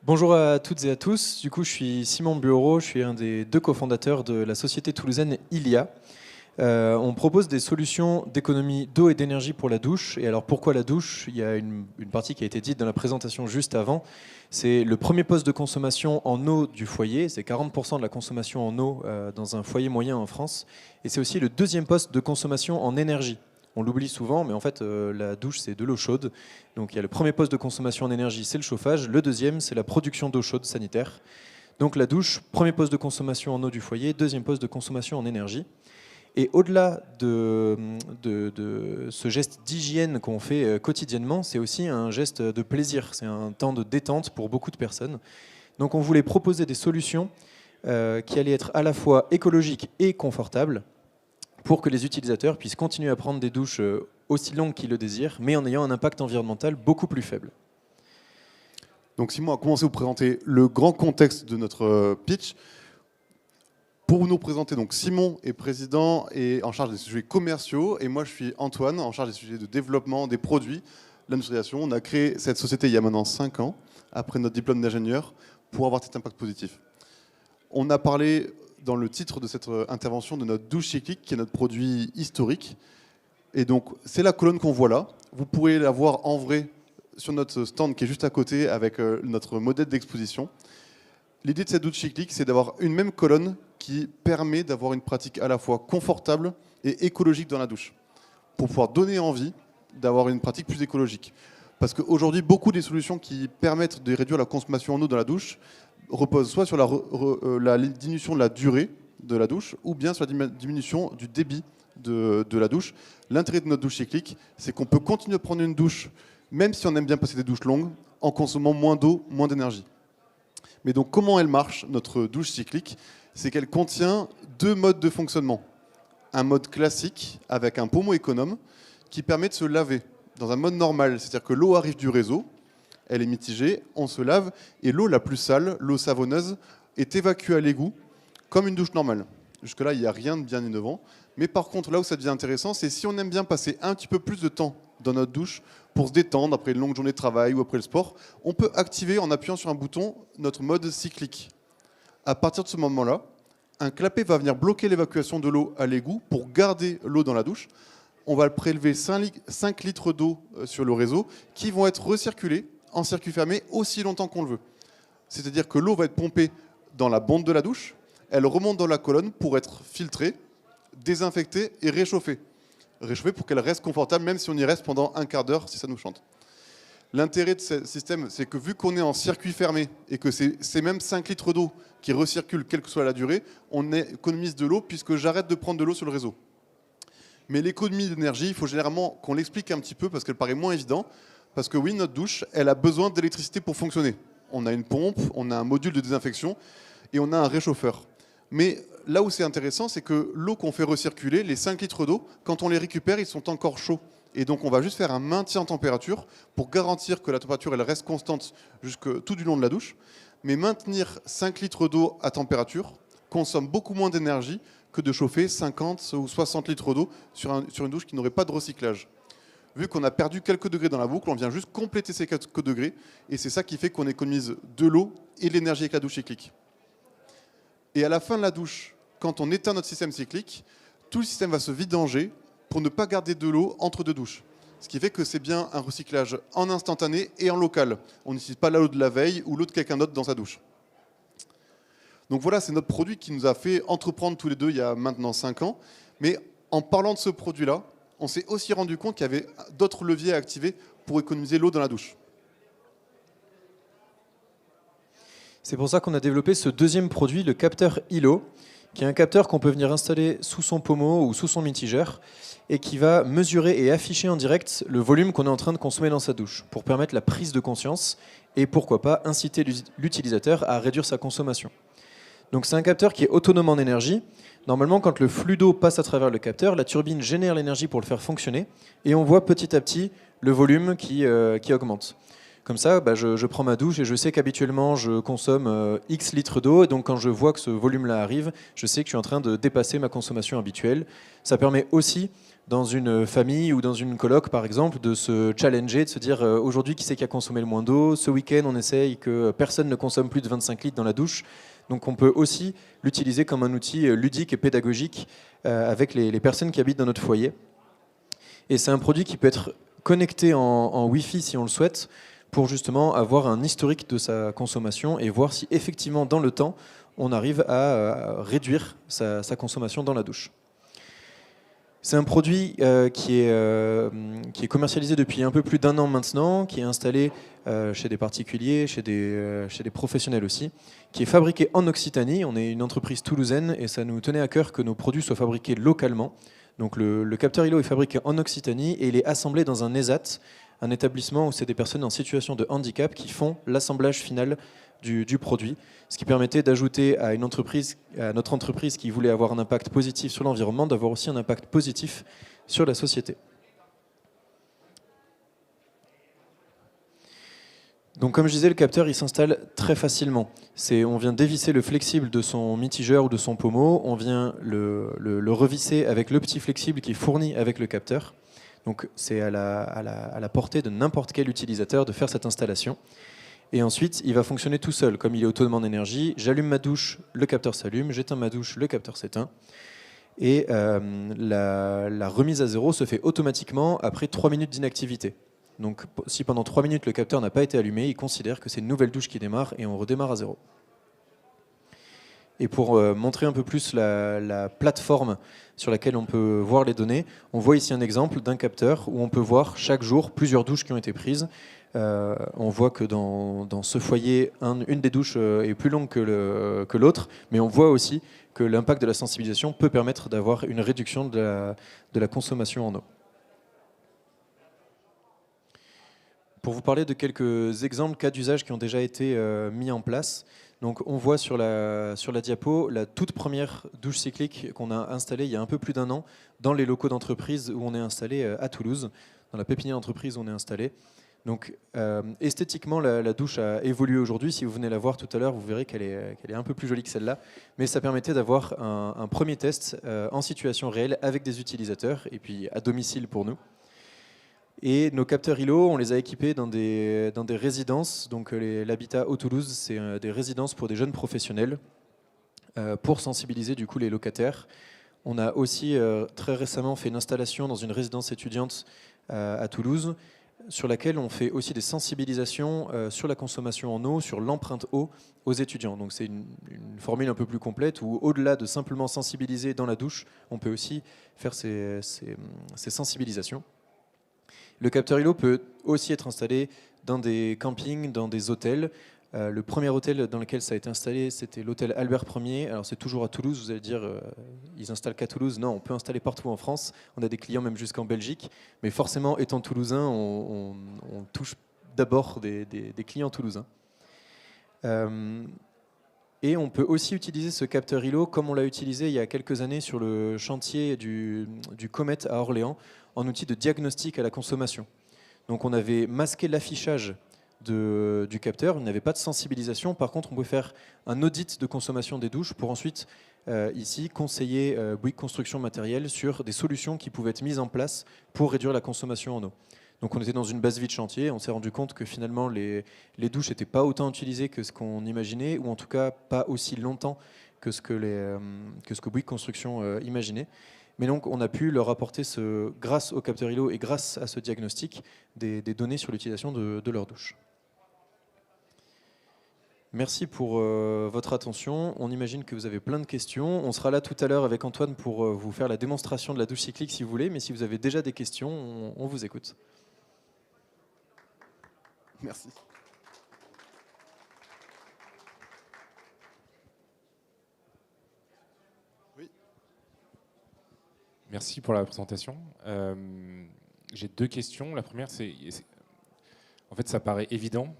Bonjour à toutes et à tous. Du coup, je suis Simon Bureau, je suis un des deux cofondateurs de la société toulousaine Ilia. On propose des solutions d'économie d'eau et d'énergie pour la douche. Et alors pourquoi la douche? Il y a une partie qui a été dite dans la présentation juste avant. C'est le premier poste de consommation en eau du foyer. C'est 40% de la consommation en eau dans un foyer moyen en France. Et c'est aussi le deuxième poste de consommation en énergie. On l'oublie souvent, mais en fait, la douche, c'est de l'eau chaude. Donc il y a le premier poste de consommation en énergie, c'est le chauffage. Le deuxième, c'est la production d'eau chaude sanitaire. Donc la douche, premier poste de consommation en eau du foyer, deuxième poste de consommation en énergie. Et au-delà de ce geste d'hygiène qu'on fait quotidiennement, c'est aussi un geste de plaisir. C'est un temps de détente pour beaucoup de personnes. Donc on voulait proposer des solutions qui allaient être à la fois écologiques et confortables pour que les utilisateurs puissent continuer à prendre des douches aussi longues qu'ils le désirent, mais en ayant un impact environnemental beaucoup plus faible. Donc Simon a commencé à vous présenter le grand contexte de notre pitch. Pour nous présenter, donc Simon est président et en charge des sujets commerciaux, et moi je suis Antoine, en charge des sujets de développement des produits, l'industrialisation. On a créé cette société il y a maintenant 5 ans, après notre diplôme d'ingénieur, pour avoir cet impact positif. On a parlé dans le titre de cette intervention de notre douche cyclique, qui est notre produit historique. Et donc c'est la colonne qu'on voit là. Vous pourrez la voir en vrai sur notre stand qui est juste à côté avec notre modèle d'exposition. L'idée de cette douche cyclique, c'est d'avoir une même colonne qui permet d'avoir une pratique à la fois confortable et écologique dans la douche, pour pouvoir donner envie d'avoir une pratique plus écologique. Parce qu'aujourd'hui, beaucoup des solutions qui permettent de réduire la consommation en eau dans la douche reposent soit sur la diminution de la durée de la douche, ou bien sur la diminution du débit de la douche. L'intérêt de notre douche cyclique, c'est qu'on peut continuer à prendre une douche, même si on aime bien passer des douches longues, en consommant moins d'eau, moins d'énergie. Mais donc comment elle marche, notre douche cyclique? C'est qu'elle contient deux modes de fonctionnement. Un mode classique avec un pommeau économe qui permet de se laver dans un mode normal. C'est-à-dire que l'eau arrive du réseau, elle est mitigée, on se lave et l'eau la plus sale, l'eau savonneuse, est évacuée à l'égout comme une douche normale. Jusque-là, il n'y a rien de bien innovant. Mais par contre, là où ça devient intéressant, c'est si on aime bien passer un petit peu plus de temps dans notre douche pour se détendre après une longue journée de travail ou après le sport, on peut activer en appuyant sur un bouton notre mode cyclique. À partir de ce moment-là, un clapet va venir bloquer l'évacuation de l'eau à l'égout pour garder l'eau dans la douche. On va prélever 5 litres d'eau sur le réseau qui vont être recirculés en circuit fermé aussi longtemps qu'on le veut. C'est-à-dire que l'eau va être pompée dans la bonde de la douche, elle remonte dans la colonne pour être filtrée, désinfectée et réchauffée. Réchauffée pour qu'elle reste confortable, même si on y reste pendant un quart d'heure, si ça nous chante. L'intérêt de ce système, c'est que vu qu'on est en circuit fermé et que c'est ces mêmes 5 litres d'eau qui recirculent, quelle que soit la durée, on économise de l'eau puisque j'arrête de prendre de l'eau sur le réseau. Mais l'économie d'énergie, il faut généralement qu'on l'explique un petit peu parce qu'elle paraît moins évidente. Parce que oui, notre douche, elle a besoin d'électricité pour fonctionner. On a une pompe, on a un module de désinfection et on a un réchauffeur. Mais là où c'est intéressant, c'est que l'eau qu'on fait recirculer, les 5 litres d'eau, quand on les récupère, ils sont encore chauds. Et donc on va juste faire un maintien en température pour garantir que la température elle reste constante tout du long de la douche. Mais maintenir 5 litres d'eau à température consomme beaucoup moins d'énergie que de chauffer 50 ou 60 litres d'eau sur une douche qui n'aurait pas de recyclage. Vu qu'on a perdu quelques degrés dans la boucle, on vient juste compléter ces quelques degrés. Et c'est ça qui fait qu'on économise de l'eau et de l'énergie avec la douche cyclique. Et à la fin de la douche, quand on éteint notre système cyclique, tout le système va se vidanger pour ne pas garder de l'eau entre deux douches. Ce qui fait que c'est bien un recyclage en instantané et en local. On n'utilise pas l'eau de la veille ou l'eau de quelqu'un d'autre dans sa douche. Donc voilà, c'est notre produit qui nous a fait entreprendre tous les deux il y a maintenant 5 ans. Mais en parlant de ce produit-là, on s'est aussi rendu compte qu'il y avait d'autres leviers à activer pour économiser l'eau dans la douche. C'est pour ça qu'on a développé ce deuxième produit, le capteur ILO, qui est un capteur qu'on peut venir installer sous son pommeau ou sous son mitigeur et qui va mesurer et afficher en direct le volume qu'on est en train de consommer dans sa douche pour permettre la prise de conscience et pourquoi pas inciter l'utilisateur à réduire sa consommation. Donc c'est un capteur qui est autonome en énergie. Normalement, quand le flux d'eau passe à travers le capteur, la turbine génère l'énergie pour le faire fonctionner et on voit petit à petit le volume qui augmente. Comme ça, je prends ma douche et je sais qu'habituellement je consomme X litres d'eau. Et donc quand je vois que ce volume-là arrive, je sais que je suis en train de dépasser ma consommation habituelle. Ça permet aussi dans une famille ou dans une coloc, par exemple, de se challenger, de se dire aujourd'hui, qui c'est qui a consommé le moins d'eau? Ce week-end, on essaye que personne ne consomme plus de 25 litres dans la douche. Donc on peut aussi l'utiliser comme un outil ludique et pédagogique avec les personnes qui habitent dans notre foyer. Et c'est un produit qui peut être connecté en Wi-Fi si on le souhaite, pour justement avoir un historique de sa consommation et voir si effectivement dans le temps, on arrive à réduire sa consommation dans la douche. C'est un produit qui est commercialisé depuis un peu plus d'1 an maintenant, qui est installé chez des particuliers, chez des professionnels aussi, qui est fabriqué en Occitanie. On est une entreprise toulousaine et ça nous tenait à cœur que nos produits soient fabriqués localement. Donc le capteur ILO est fabriqué en Occitanie et il est assemblé dans un ESAT, un établissement où c'est des personnes en situation de handicap qui font l'assemblage final du produit, ce qui permettait d'ajouter à notre entreprise qui voulait avoir un impact positif sur l'environnement, d'avoir aussi un impact positif sur la société. Donc comme je disais, le capteur il s'installe très facilement. On vient dévisser le flexible de son mitigeur ou de son pommeau, on vient le revisser avec le petit flexible qui est fourni avec le capteur. Donc c'est à la portée de n'importe quel utilisateur de faire cette installation. Et ensuite, il va fonctionner tout seul. Comme il est autonome en énergie, j'allume ma douche, le capteur s'allume, j'éteins ma douche, le capteur s'éteint. Et la remise à zéro se fait automatiquement après 3 minutes d'inactivité. Donc si pendant 3 minutes le capteur n'a pas été allumé, il considère que c'est une nouvelle douche qui démarre et on redémarre à zéro. Et pour montrer un peu plus la plateforme sur laquelle on peut voir les données, on voit ici un exemple d'un capteur où on peut voir chaque jour plusieurs douches qui ont été prises. On voit que dans ce foyer, une des douches est plus longue que l'autre, mais on voit aussi que l'impact de la sensibilisation peut permettre d'avoir une réduction de la consommation en eau. Pour vous parler de quelques exemples, cas d'usage qui ont déjà été mis en place. Donc on voit sur la diapo la toute première douche cyclique qu'on a installée il y a un peu plus d'1 an dans les locaux d'entreprise où on est installé à Toulouse, dans la pépinière d'entreprise où on est installé. Donc esthétiquement, la douche a évolué aujourd'hui. Si vous venez la voir tout à l'heure, vous verrez qu'elle est un peu plus jolie que celle-là. Mais ça permettait d'avoir un premier test en situation réelle avec des utilisateurs et puis à domicile pour nous. Et nos capteurs ILO, on les a équipés dans des résidences. Donc l'habitat au Toulouse, c'est des résidences pour des jeunes professionnels pour sensibiliser du coup les locataires. On a aussi très récemment fait une installation dans une résidence étudiante à Toulouse, sur laquelle on fait aussi des sensibilisations sur la consommation en eau, sur l'empreinte eau aux étudiants. Donc c'est une formule un peu plus complète où au-delà de simplement sensibiliser dans la douche, on peut aussi faire ces sensibilisations. Le capteur ILO peut aussi être installé dans des campings, dans des hôtels. Le premier hôtel dans lequel ça a été installé, c'était l'hôtel Albert Ier. Alors c'est toujours à Toulouse, vous allez dire, ils installent qu'à Toulouse. Non, on peut installer partout en France. On a des clients même jusqu'en Belgique. Mais forcément, étant toulousain, on touche d'abord des clients toulousains. Et on peut aussi utiliser ce capteur ILO comme on l'a utilisé il y a quelques années sur le chantier du Comet à Orléans, en outil de diagnostic à la consommation. Donc on avait masqué l'affichage du capteur, il n'y avait pas de sensibilisation. Par contre, on pouvait faire un audit de consommation des douches pour ensuite, ici, conseiller Bouygues Construction Matériel sur des solutions qui pouvaient être mises en place pour réduire la consommation en eau. Donc on était dans une base vie de chantier, on s'est rendu compte que finalement les douches n'étaient pas autant utilisées que ce qu'on imaginait, ou en tout cas pas aussi longtemps que ce que Bouygues Construction imaginait. Mais donc, on a pu leur apporter, grâce au capteur ILO et grâce à ce diagnostic, des données sur l'utilisation de leur douche. Merci pour votre attention. On imagine que vous avez plein de questions. On sera là tout à l'heure avec Antoine pour vous faire la démonstration de la douche cyclique si vous voulez. Mais si vous avez déjà des questions, on vous écoute. Merci. Merci pour la présentation. J'ai 2 questions. La première, en fait, ça paraît évident.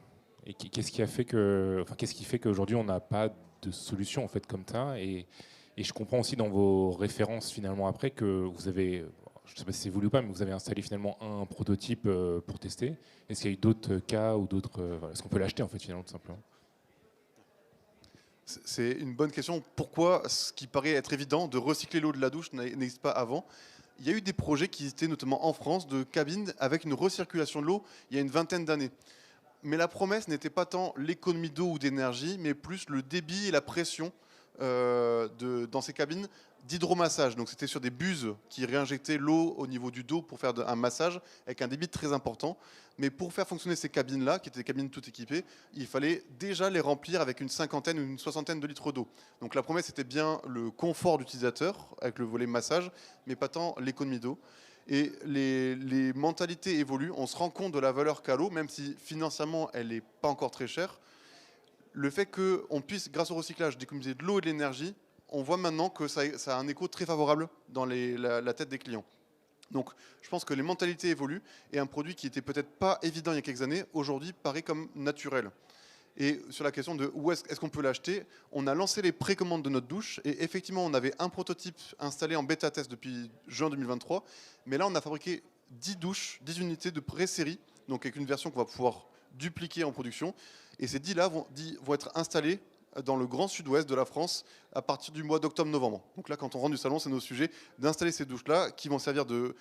Et qu'est-ce qui fait qu'aujourd'hui, on n'a pas de solution en fait, comme ça et je comprends aussi dans vos références, finalement, après, que vous avez, je ne sais pas si c'est voulu ou pas, mais vous avez installé finalement un prototype pour tester. Est-ce qu'il y a eu d'autres cas ou d'autres... Est-ce qu'on peut l'acheter, en fait, finalement, tout simplement ? C'est une bonne question. Pourquoi ce qui paraît être évident de recycler l'eau de la douche n'existe pas avant ? Il y a eu des projets qui étaient notamment en France de cabines avec une recirculation de l'eau il y a une vingtaine d'années. Mais la promesse n'était pas tant l'économie d'eau ou d'énergie, mais plus le débit et la pression dans ces cabines d'hydromassage. Donc c'était sur des buses qui réinjectaient l'eau au niveau du dos pour faire un massage avec un débit très important. Mais pour faire fonctionner ces cabines-là, qui étaient des cabines toutes équipées, il fallait déjà les remplir avec une cinquantaine ou une soixantaine de litres d'eau. Donc la promesse était bien le confort d'utilisateur avec le volet massage, mais pas tant l'économie d'eau. Et les mentalités évoluent. On se rend compte de la valeur qu'a l'eau, même si financièrement elle n'est pas encore très chère. Le fait qu'on puisse, grâce au recyclage, d'économiser de l'eau et de l'énergie, on voit maintenant que ça a un écho très favorable dans la tête des clients. Donc je pense que les mentalités évoluent et un produit qui n'était peut-être pas évident il y a quelques années, aujourd'hui paraît comme naturel. Et sur la question de où est-ce qu'on peut l'acheter, on a lancé les précommandes de notre douche et effectivement on avait un prototype installé en bêta-test depuis juin 2023, mais là on a fabriqué 10 douches, 10 unités de pré-série, donc avec une version qu'on va pouvoir dupliquer en production. Et ces 10-là vont être installés dans le grand sud-ouest de la France à partir du mois d'octobre-novembre. Donc là, quand on rentre du salon, c'est nos sujets d'installer ces douches-là qui vont servir de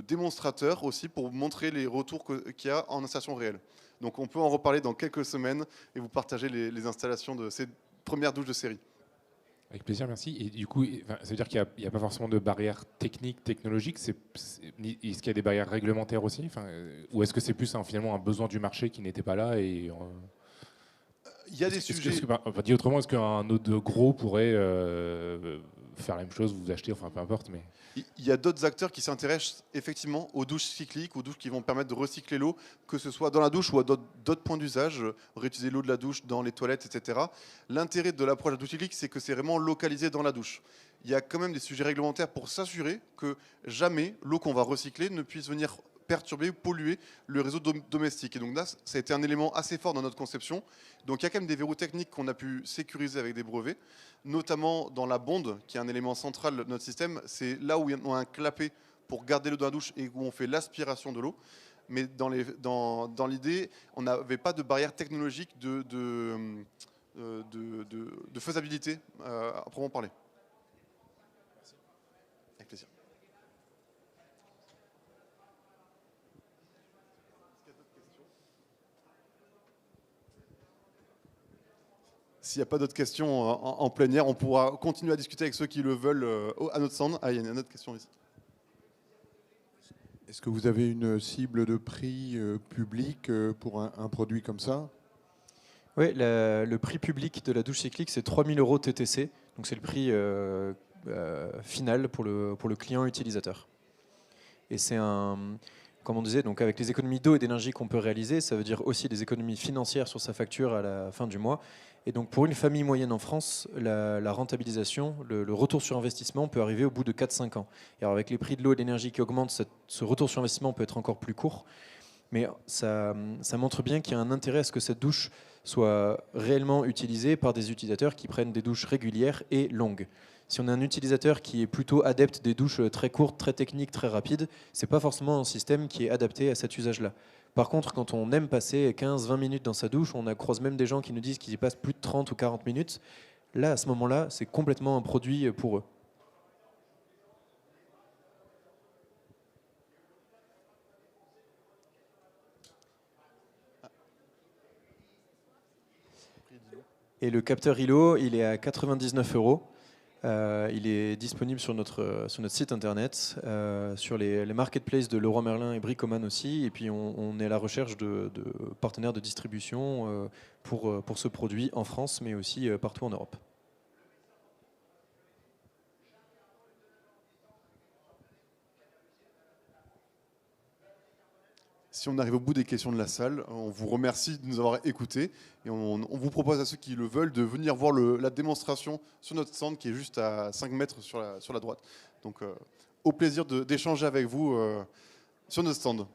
démonstrateurs aussi pour montrer les retours qu'il y a en installation réelle. Donc on peut en reparler dans quelques semaines et vous partager les installations de ces premières douches de série. Avec plaisir, merci. Et du coup, ça veut dire qu'il n'y a pas forcément de barrières techniques, technologiques. Est-ce qu'il y a des barrières réglementaires aussi, ou est-ce que c'est plus finalement un besoin du marché qui n'était pas là et, il y a des sujets. Dit autrement, est-ce qu'un autre gros pourrait faire la même chose, vous acheter, enfin peu importe, mais... Il y a d'autres acteurs qui s'intéressent effectivement aux douches cycliques, aux douches qui vont permettre de recycler l'eau, que ce soit dans la douche ou à d'autres points d'usage, réutiliser l'eau de la douche dans les toilettes, etc. L'intérêt de l'approche de la douche cyclique, c'est que c'est vraiment localisé dans la douche. Il y a quand même des sujets réglementaires pour s'assurer que jamais l'eau qu'on va recycler ne puisse venir perturber ou polluer le réseau domestique. Et donc là, ça a été un élément assez fort dans notre conception. Donc il y a quand même des verrous techniques qu'on a pu sécuriser avec des brevets, notamment dans la bonde, qui est un élément central de notre système. C'est là où on a un clapet pour garder l'eau dans la douche et où on fait l'aspiration de l'eau. Mais dans l'idée, on n'avait pas de barrière technologique de faisabilité à proprement parler. Avec plaisir. S'il n'y a pas d'autres questions en plénière, on pourra continuer à discuter avec ceux qui le veulent à notre stand. Ah, il y a une autre question ici. Est-ce que vous avez une cible de prix public pour un produit comme ça? Oui, le prix public de la douche cyclique, c'est 3 000 € TTC. Donc c'est le prix final pour le client utilisateur. Et c'est comme on disait, donc avec les économies d'eau et d'énergie qu'on peut réaliser, ça veut dire aussi des économies financières sur sa facture à la fin du mois. Et donc pour une famille moyenne en France, la rentabilisation, le retour sur investissement peut arriver au bout de 4-5 ans. Et alors avec les prix de l'eau et de l'énergie qui augmentent, ce retour sur investissement peut être encore plus court. Mais ça montre bien qu'il y a un intérêt à ce que cette douche soit réellement utilisée par des utilisateurs qui prennent des douches régulières et longues. Si on a un utilisateur qui est plutôt adepte des douches très courtes, très techniques, très rapides, ce n'est pas forcément un système qui est adapté à cet usage-là. Par contre, quand on aime passer 15-20 minutes dans sa douche, on croise même des gens qui nous disent qu'ils y passent plus de 30 ou 40 minutes. Là, à ce moment-là, c'est complètement un produit pour eux. Et le capteur ILO, il est à 99 €. Il est disponible sur notre site internet, sur les marketplaces de Leroy Merlin et Bricoman aussi. Et puis on est à la recherche de partenaires de distribution pour ce produit en France, mais aussi partout en Europe. Si on arrive au bout des questions de la salle, on vous remercie de nous avoir écoutés et on vous propose à ceux qui le veulent de venir voir la démonstration sur notre stand qui est juste à 5 mètres sur la droite. Donc au plaisir d'échanger avec vous sur notre stand.